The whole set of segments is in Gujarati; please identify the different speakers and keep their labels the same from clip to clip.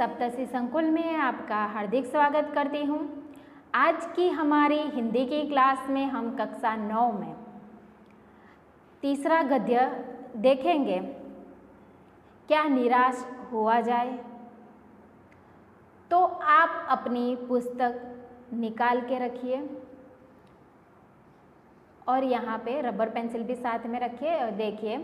Speaker 1: सप्तऋषि संकुल में आपका हार्दिक स्वागत करती हूँ। आज की हमारी हिंदी की क्लास में हम कक्षा 9 में तीसरा गद्य देखेंगे, क्या निराश हुआ जाए। तो आप अपनी पुस्तक निकाल के रखिए और यहाँ पे रबर पेंसिल भी साथ में रखिए और देखिए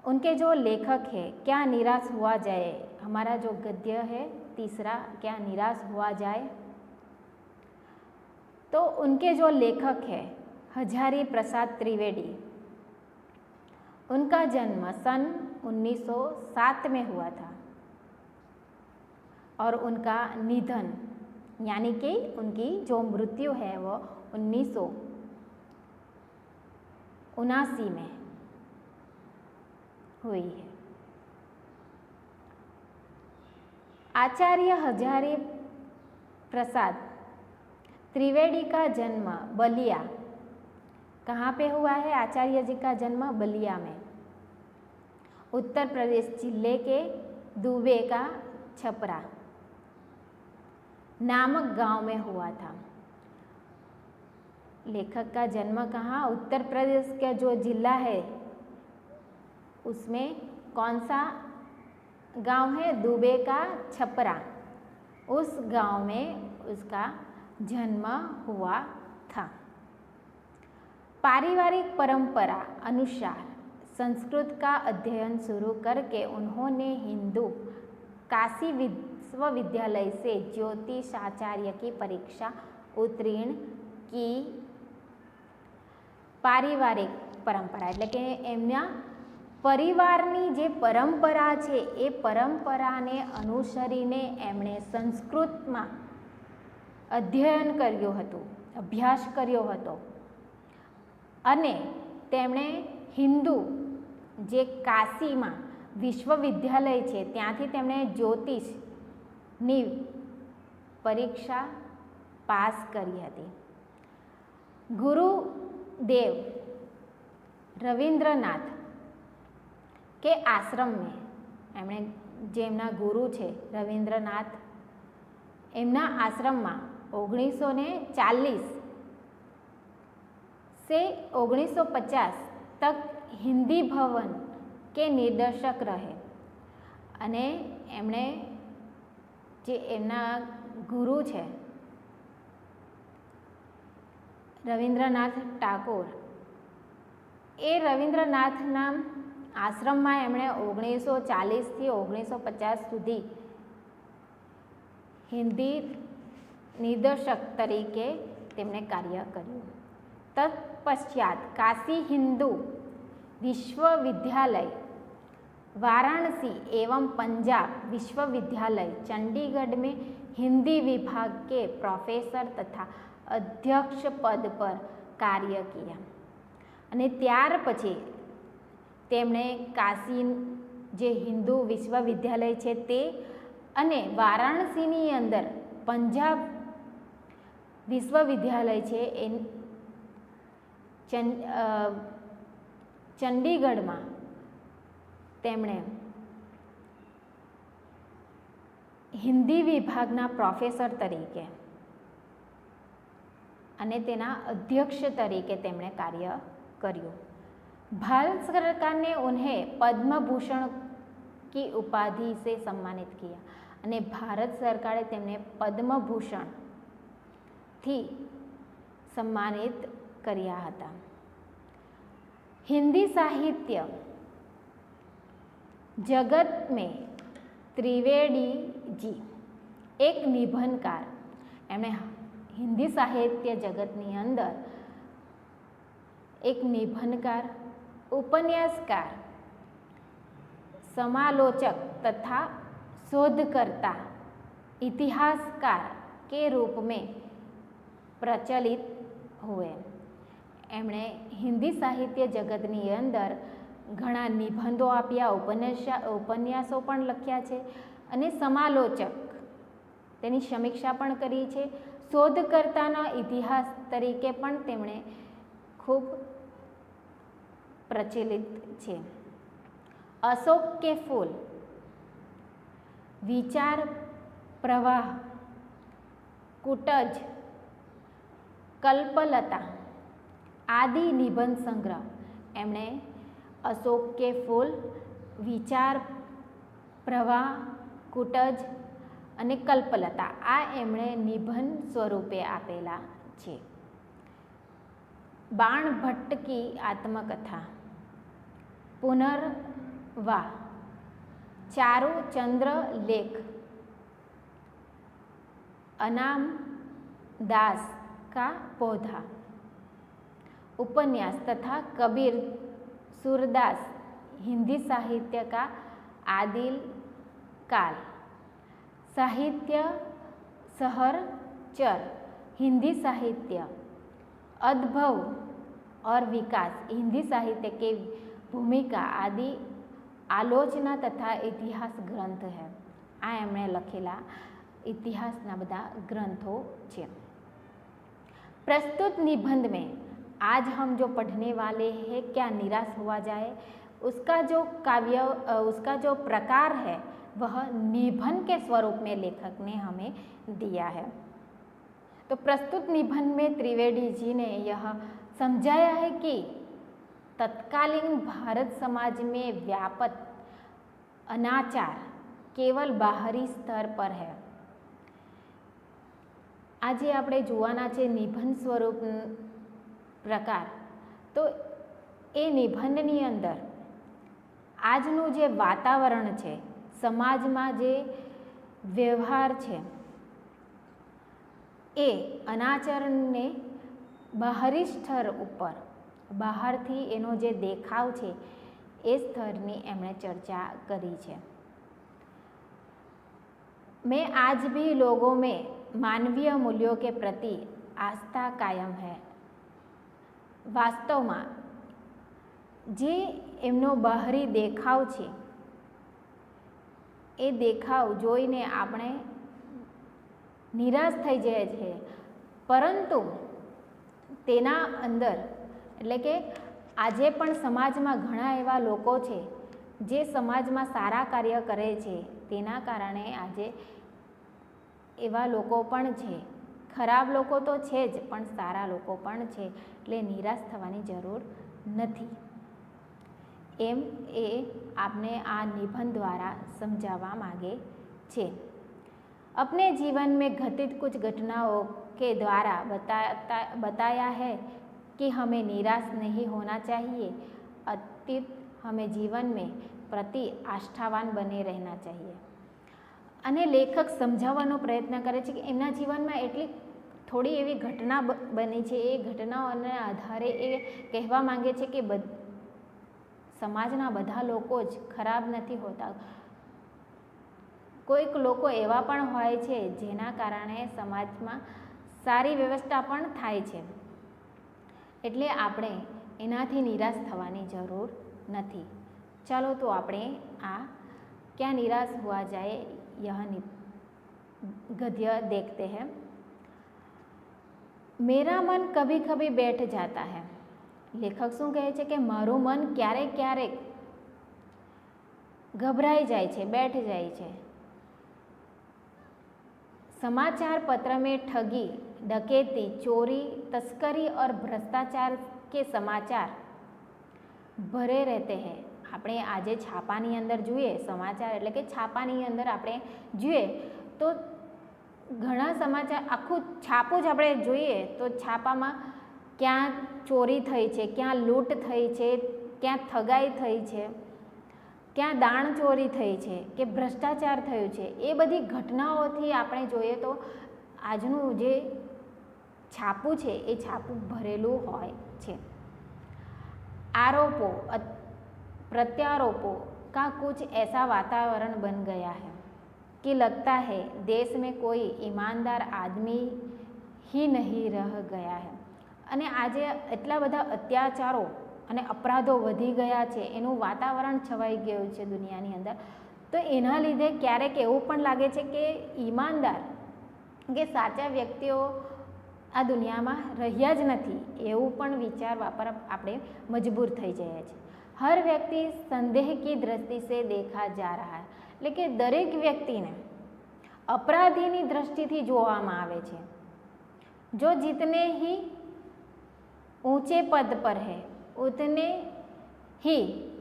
Speaker 1: उनके जो लेखक है, क्या निराश हुआ जाए। हमारा जो गद्य है तीसरा, क्या निराश हुआ जाए, तो उनके जो लेखक है हजारी प्रसाद त्रिवेदी, उनका जन्म सन 1907 में हुआ था और उनका निधन यानी कि उनकी जो मृत्यु है वो 1979 में हुई है। आचार्य हजारी प्रसाद त्रिवेदी का जन्म बलिया, कहाँ पे हुआ है? आचार्य जी का जन्म बलिया में, उत्तर प्रदेश जिले के दुबे का छपरा नामक गांव में हुआ था। लेखक का जन्म कहाँ? उत्तर प्रदेश का जो जिला है उसमें कौन सा गांव है? दुबे का छपरा, उस गांव में उसका जन्म हुआ था। पारिवारिक परंपरा अनुसार संस्कृत का अध्ययन शुरू करके उन्होंने हिंदू काशी विश्वविद्यालय से ज्योतिषाचार्य की परीक्षा उत्तीर्ण की। पारिवारिक परंपरा એટલે કે એમના પરિવારની જે પરંપરા છે એ પરંપરાને અનુસરીને એમણે સંસ્કૃતમાં અધ્યયન કર્યું હતું, અભ્યાસ કર્યો હતો અને તેમણે હિન્દુ જે કાશીમાં વિશ્વવિદ્યાલય છે ત્યાંથી તેમણે જ્યોતિષની પરીક્ષા પાસ કરી હતી। गुरुदेव रविंद्रनाथ के आश्रम में एमणे जेमना गुरु छे रविंद्रनाथ, एमना आश्रम में 1940 से 1950 तक हिंदी भवन के निर्देशक रहे अने एमणे जे एमना गुरु छे रविंद्रनाथ ટાગોર, એ રવિન્દ્રનાથના આશ્રમમાં એમણે 1940 થી 1950 સુધી હિન્દી નિર્દેશક તરીકે તેમણે કાર્ય કર્યું। તત્પશ્ચાત काशी हिंदू विश्वविद्यालय वाराणसी एवं पंजाब विश्वविद्यालय चंडीगढ़ में हिंदी विभाग के प्रोफेसर तथा अध्यक्ष पद पर कार्य किया અને ત્યાર પછી તેમણે કાશી જે હિન્દુ વિશ્વવિદ્યાલય છે તે અને વારાણસીની અંદર પંજાબ વિશ્વવિદ્યાલય છે એ ચંડીગઢમાં તેમણે હિન્દી વિભાગના પ્રોફેસર તરીકે અને તેના अध्यक्ष तरीके તેમણે કાર્ય કર્યું। भारत सरकार ने उन्हें पद्म भूषण की उपाधि से सम्मानित किया અને ભારત સરકારે તેમને પદ્મ ભૂષણ થી सम्मानित કર્યા હતા। हिंदी साहित्य जगत में त्रिवेदी जी एक निबंधकार, एमणे हिंदी साहित्य जगतनी अंदर एक निबंधकार, उपन्यासकार, समालोचक तथा शोधकर्ता, इतिहासकार के रूप में प्रचलित हुए। एमणे हिंदी साहित्य जगतनी अंदर घणा निबंधो आप्या, उपन्यासो पण लख्या छे अने समालोचक तेनी समीक्षा पण करी छे। शोधकर्ताना इतिहास तरीके पण तेमणे खूब प्रचलित छे। अशोक के फूल વિચાર પ્રવાહ, કુટજ, કલ્પલતા આદિ નિબંધ સંગ્રહ એમણે અશોક કે ફૂલ, વિચાર પ્રવાહ, કુટજ અને કલ્પલતા આ એમણે નિબંધ સ્વરૂપે આપેલા છે. બાણભટ્ટ કી આત્મકથા, પુનર્વા, ચારુચંદ્ર લેખ, अनाम दास का पौधा, उपन्यास तथा कबीर सूरदास हिंदी साहित्य का आदिल काल, साहित्य सहचर हिंदी साहित्य, अद्भव और विकास हिंदी साहित्य के भूमिका आदि आलोचना तथा इतिहास ग्रंथ है. आ एमणे लखेला इतिहासना बधा ग्रंथों है. प्रस्तुत निबंध में आज हम जो पढ़ने वाले हैं क्या निराश हुआ जाए, उसका जो प्रकार है वह निबंध के स्वरूप में लेखक ने हमें दिया है. तो प्रस्तुत निबंध में त्रिवेदी जी ने यह समझाया है कि तत्कालीन भारत समाज में व्यापक अनाचार केवल बाहरी स्तर पर है. આજે આપણે જોવાના છે નિબંધ સ્વરૂપ પ્રકાર. તો એ નિબંધની અંદર આજનું જે વાતાવરણ છે, સમાજમાં જે વ્યવહાર છે એ અનાચરણને બહારી સ્તર ઉપર, બહારથી એનો જે દેખાવ છે એ સ્તરની એમણે ચર્ચા કરી છે. मैं आज भी लोगों में मानवीय मूल्यों के प्रति आस्था कायम है. વાસ્તવમાં જે એમનો બહારી દેખાવ છે એ દેખાવ જોઈને આપણે નિરાશ થઈ જાય છે, પરંતુ તેના અંદર એટલે કે આજે પણ સમાજમાં ઘણા એવા લોકો છે જે સમાજમાં સારા કાર્ય કરે છે, તેના કારણે આજે એવા લોકો પણ છે. ખરાબ લોકો તો છે જ, પણ સારા લોકો પણ છે, એટલે નિરાશ થવાની જરૂર નથી એમ એ આપને આ નિબંધ द्वारा समझावा मांगे छे. अपने जीवन में घटित कुछ घटनाओं के द्वारा बताया है कि हमें निराश नहीं होना चाहिए. अतीत हमें जीवन में प्रति आस्थावान बने रहना चाहिए. અને લેખક સમજાવવાનો પ્રયત્ન કરે છે કે એમના જીવનમાં એટલી થોડી એવી ઘટના બની છે, એ ઘટનાઓના આધારે એ કહેવા માંગે છે કે સમાજના બધા લોકો જ ખરાબ નથી હોતા. કોઈક લોકો એવા પણ હોય છે જેના કારણે સમાજમાં સારી વ્યવસ્થા પણ થાય છે, એટલે આપણે એનાથી નિરાશ થવાની જરૂર નથી. ચાલો તો આપણે આ क्या निराश हुआ जाए यह गद्य देखते हैं. मेरा मन कभी कभी बैठ जाता है. लेखक શું કહે છે કે મારું મન ક્યારેક ક્યારેક ગભરાઈ જાય છે, બેઠ જાય છે. समाचार पत्र में ठगी, डकैती, चोरी, तस्करी और भ्रष्टाचार के समाचार भरे रहते हैं. આપણે આજે છાપાની અંદર જોઈએ, સમાચાર એટલે કે છાપાની અંદર આપણે જોઈએ તો ઘણા સમાચાર, આખું છાપું જ આપણે જોઈએ તો છાપામાં ક્યાં ચોરી થઈ છે, ક્યાં લૂંટ થઈ છે, ક્યાં ઠગાઈ થઈ છે, ક્યાં દાણચોરી થઈ છે કે ભ્રષ્ટાચાર થયું છે, એ બધી ઘટનાઓથી આપણે જોઈએ તો આજનું જે છાપું છે એ છાપું ભરેલું હોય છે. आरोपों प्रत्यारोपों का कुछ ऐसा वातावरण बन गया है कि लगता है देश में कोई ईमानदार आदमी ही नहीं रह गया है. અને આજે એટલા બધા અત્યાચારો અને અપરાધો વધી ગયા છે, એનું વાતાવરણ છવાઈ ગયું છે દુનિયાની અંદર. તો એના લીધે ક્યારેક એવું પણ લાગે છે કે ઈમાનદાર કે સાચા વ્યક્તિઓ આ દુનિયામાં રહ્યા જ નથી, એવું પણ વિચારવા પર આપણે મજબૂર થઈ જઈએ છીએ. हर व्यक्ति संदेह की दृष्टि से देखा जा रहा है. એટલે કે દરેક વ્યક્તિને अपराधीની दृष्टिથી જોવામાં આવે છે। जो जितने ही ऊंचे पद पर है उतने ही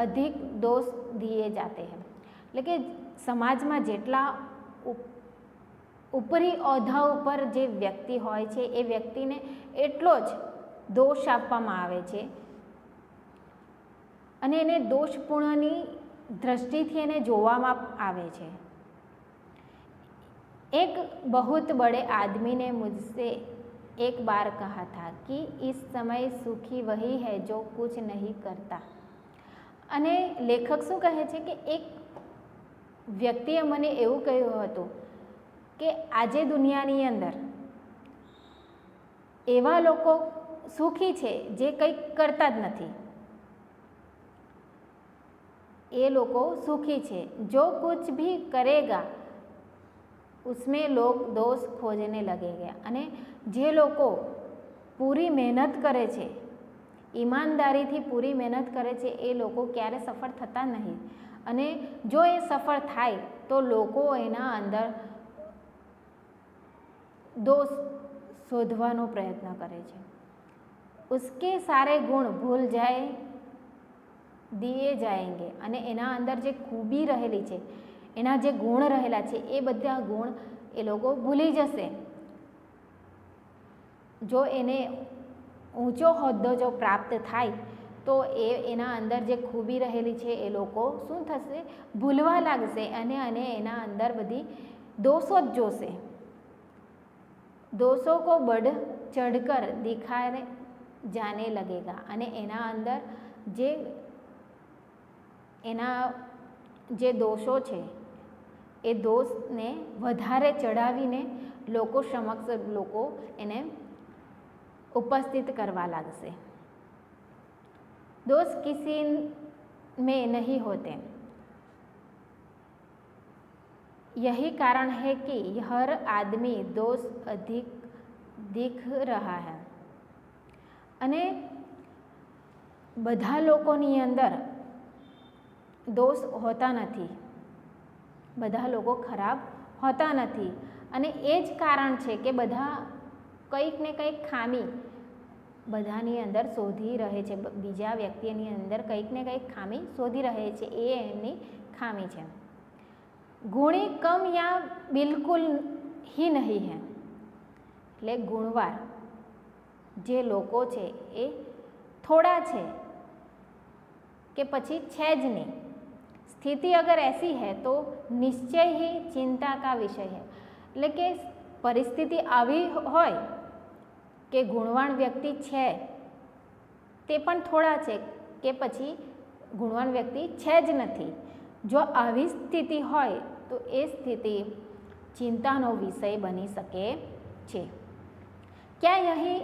Speaker 1: अधिक दोष दिए जाते हैं। એટલે કે સમાજમાં જેટલા ઉપરી ઓહદા ઉપર જે વ્યક્તિ હોય છે એ વ્યક્તિને એટલો જ દોષ આપવામાં આવે છે અને એને દોષપૂર્ણની दृष्टिથી એને જોવામાં આવે છે। एक बहुत बड़े आदमी ने मुझसे एक बार कहा था कि इस समय सुखी वही है जो कुछ नहीं करता। અને લેખક શું કહે છે કે એક વ્યક્તિએ મને એવું કહ્યું હતું કે આજે દુનિયાની અંદર એવા લોકો સુખી છે જે કંઈક કરતા જ નથી, એ લોકો સુખી છે। જો कुछ भी करेगा उसमें लोग दोष खोजने लगेंगे। અને જે લોકો પૂરી મહેનત કરે છે, ઈમાનદારીથી પૂરી મહેનત કરે છે, એ લોકો ક્યારે સફળ થતા નહીં અને જો એ સફળ થાય તો લોકો એના અંદર दोष શોધવાનો પ્રયત્ન કરે છે। उसके सारे गुण भूल जाए दिए जाएंगे। અને એના અંદર જે ખૂબી રહેલી છે, એના જે ગુણ રહેલા છે એ બધા ગુણ એ લોકો ભૂલી જશે। જો એને ઊંચો હોદ્દો જો પ્રાપ્ત થાય તો એના અંદર જે ખૂબી રહેલી છે એ લોકો શું થશે, ભૂલવા લાગશે અને એના અંદર બધી દોષો જ જોશે। दोषों को बढ़ चढ़कर दिखाए जाने लगेगा। અને એના અંદર જે દોષો છે એ દોષને વધારે ચડાવીને લોકો સમક્ષ લોકો એને उपस्थित करवा लागसे। दोष किसी में नहीं होते, यही कारण है कि हर आदमी दोष अधिक दिख रहा है। અને બધા લોકોની અંદર દોષ હોતા નથી, બધા લોકો ખરાબ હોતા નથી અને એ જ કારણ છે કે બધા કંઈક ને કંઈક ખામી બધાની અંદર શોધી રહે છે, બીજા વ્યક્તિની અંદર કંઈક ને કંઈક ખામી શોધી રહે છે, એ એમની ખામી છે। ગુણી કમ યા બિલકુલ ही नहीं है। એટલે ગુણવાર જે લોકો છે એ થોડા છે કે પછી છે જ નહીં। स्थिति अगर ऐसी है तो निश्चय ही चिंता का विषय है। એટલે કે પરિસ્થિતિ આવી હોય કે ગુણવાન વ્યક્તિ છે તે પણ થોડા છે કે પછી ગુણવાન વ્યક્તિ છે જ નથી, જો આવી સ્થિતિ હોય તો એ સ્થિતિ ચિંતાનો વિષય બની શકે છે। क्या यही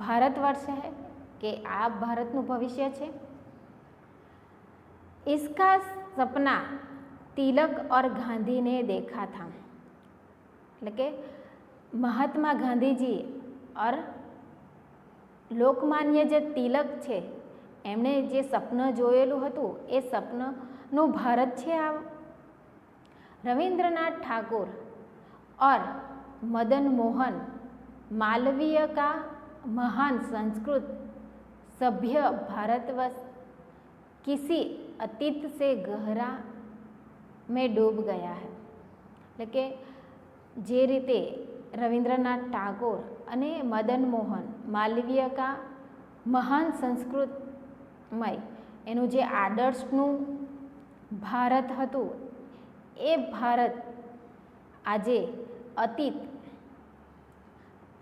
Speaker 1: भारतवर्ष है કે આ ભારતનું ભવિષ્ય છે? इसका सपना तिलक और गांधी ने देखा था। એટલે કે મહાત્મા ગાંધીજી और લોકમાન્ય જે તિલક છે એમણે જે સપનું જોયેલું હતું એ સપનું ભારત છે આ। रविंद्रनाथ ठाकुर और मदन मोहन मालवीय का महान संस्कृत सभ्य भारतवर्ष किसी अतीत से गहरा में डूब गया है। એટલે કે જે રીતે રવિન્દ્રનાથ ટાગોર અને મદન મોહન માલવીય કા મહાન સંસ્કૃતમય એનું જે આદર્શનું ભારત હતું એ ભારત આજે અતીત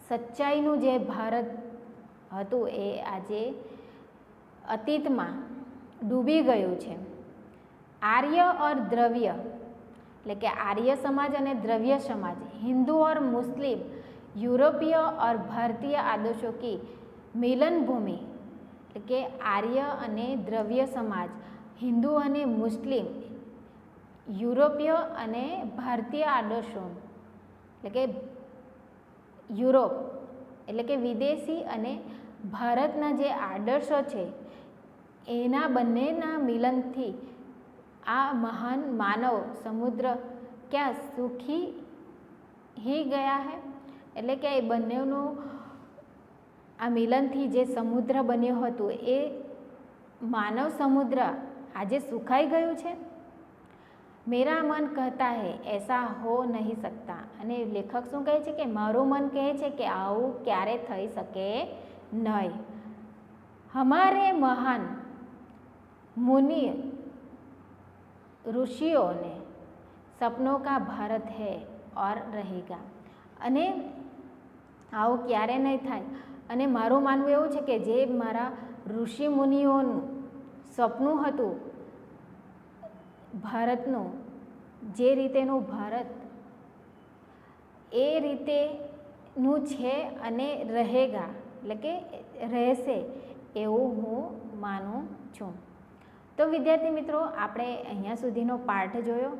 Speaker 1: સચ્ચાઈનું જે ભારત હતું એ આજે અતીતમાં ડૂબી ગયું છે। આર્ય और દ્રવ્ય એટલે કે આર્ય સમાજ અને દ્રવ્ય સમાજ, हिंदू और मुस्लिम, यूरोपीय और भारतीय आदर्शों की मिलन भूमि એટલે કે આર્ય અને દ્રવ્ય સમાજ, હિન્દુ અને મુસ્લિમ, યુરોપીય અને ભારતીય આદર્શો એટલે કે યુરોપ એટલે કે વિદેશી અને ભારતના જે આદર્શો છે એના બંનેના મિલનથી આ મહાન માનવ સમુદ્ર ક્યાં સુખી ही ગયા હે, એટલે કે એ બંનેનું આ મિલનથી જે સમુદ્ર બન્યું હતું એ માનવ સમુદ્ર આજે સુખાઈ ગયું છે. મેરા મન કહેતા હૈ એસા હો નહીં શકતા. અને લેખક શું કહે છે કે મારું મન કહે છે કે આવું ક્યારે થઈ શકે નહીં. हमारे महान मुनि ऋषियों ने सपनों का भारत है और रहेगा. અને આવું ક્યારે નહીં થાય. અને મારું માનવું એવું છે કે જે મારા ઋષિ મુનિઓનું સપનું હતું ભારતનું, જે રીતેનું ભારત એ રીતેનું છે અને રહેગા, એટલે કે રહેશે એવું હું માનું છું. તો વિદ્યાર્થી મિત્રો, આપણે અહીંયા સુધીનો પાઠ જોયો.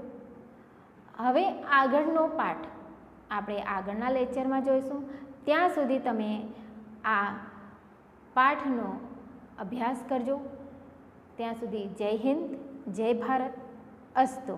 Speaker 1: હવે આગળનો પાઠ આપણે આગળના લેક્ચરમાં જોઈશું. ત્યાં સુધી તમે આ પાઠનો અભ્યાસ કરજો. ત્યાં સુધી જય હિન્દ, જય ભારત, અસ્તુ.